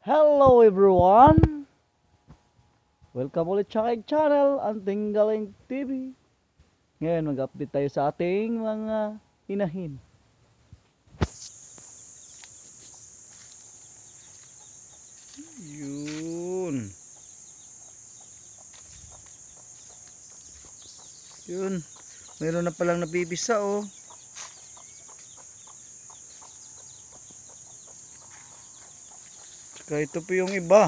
Hello everyone! Welcome ulit sa aking channel, Anting Galing TV. Ngayon mag-update tayo sa ating mga inahin. Yun. Yun. Meron na palang nabibisa oh. Tsaka ito po yung iba.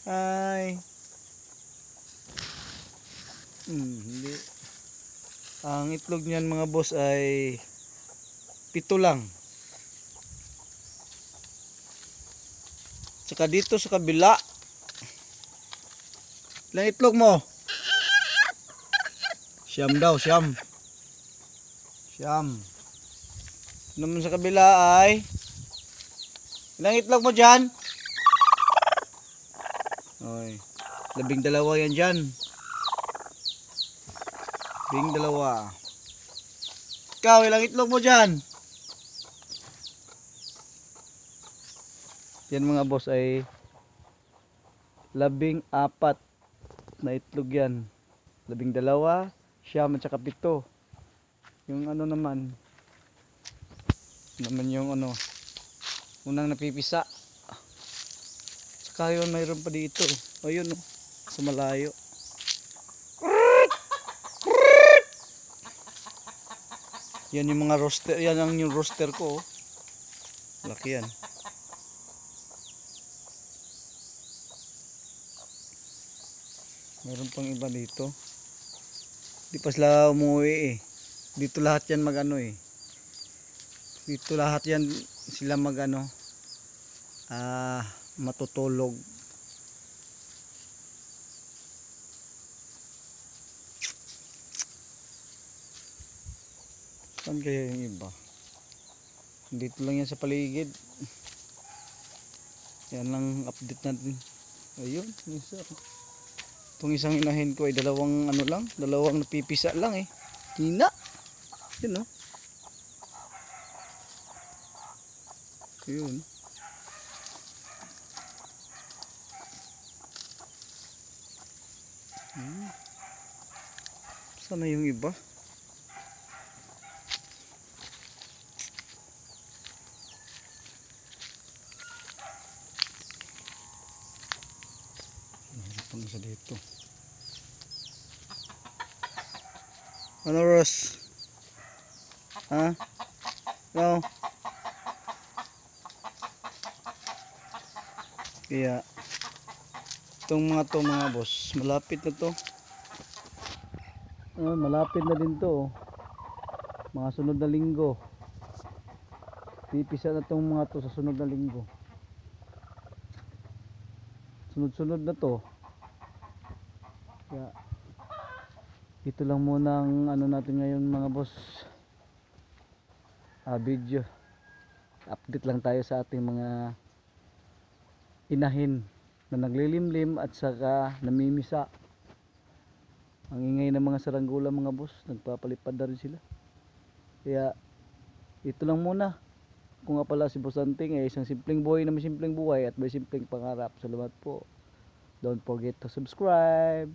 Ay. Hindi. Ang itlog niyan mga boss ay 7 lang. Tsaka dito sa kabila. Ilang itlog mo? Siyam daw, siyam. Siyam. Naman sa kabila ay ilang itlog mo dyan? Oy, 12 yan dyan. 12. Ikaw, ilang itlog mo dyan? Yan mga boss ay 14 na itlog yan. 12, siyam at saka 7. Yung ano naman yung ano unang napipisa. Saka yun mayroon pa dito. Ayun oh, sa malayo. Yan yung mga roster, yan ang yung roster ko oh. Laki yan. Meron pang iba dito. Di pa sila umuwi eh. Dito lahat yan magano eh. Dito lahat yan sila magano matutulog. Saan kaya yung iba? Dito lang yan sa paligid. Yan lang update natin. Ayun, isa. Itong isang inahin ko ay dalawang napipisa lang eh. Hina. Yun oh. Ayun. Sana yung iba? Pang isa dito. Ano Ross? Ha? No. Kaya itong mga boss, malapit na to. Malapit na din to. Mga sunod na linggo. Pipisa na tong mga to sa sunod na linggo. Sunod-sunod na to. Kaya ito lang muna ang ano natin ngayon mga boss. Video. Update lang tayo sa ating mga inahin na naglilimlim at saka namimisa. Ang ingay ng mga saranggola mga boss, nagpapalipad na rin sila. Kaya ito lang muna. Kung nga pala si Boss Anting ay isang simpleng buhay na may simpleng buhay at may simpleng pangarap. Salamat po. Don't forget to subscribe.